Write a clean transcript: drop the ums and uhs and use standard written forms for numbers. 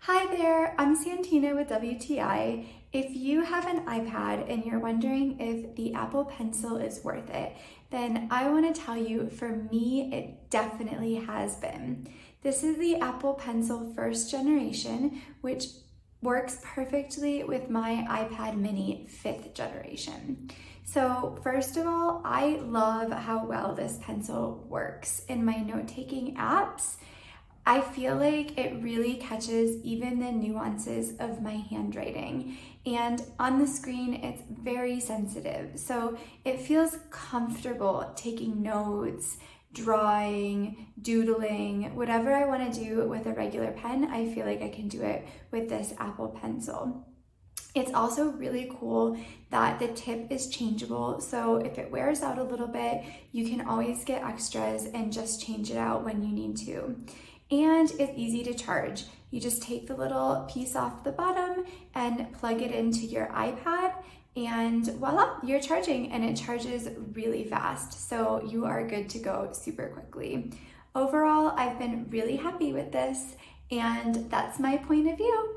Hi there, I'm Santina with WTI. If you have an iPad and you're wondering if the Apple Pencil is worth it, then I want to tell you, for me, it definitely has been. This is the Apple Pencil first generation, which works perfectly with my iPad mini 5th generation. So first of all, I love how well this pencil works in my note-taking apps. I feel like it really catches even the nuances of my handwriting, and on the screen it's very sensitive, so it feels comfortable taking notes, drawing, doodling, whatever I want to do with a regular pen. I feel like I can do it with this Apple Pencil. It's also really cool that the tip is changeable, so if it wears out a little bit, you can always get extras and just change it out when you need to. And it's easy to charge. You just take the little piece off the bottom and plug it into your iPad, and voila, you're charging, and it charges really fast. So you are good to go super quickly. Overall, I've been really happy with this, and that's my point of view.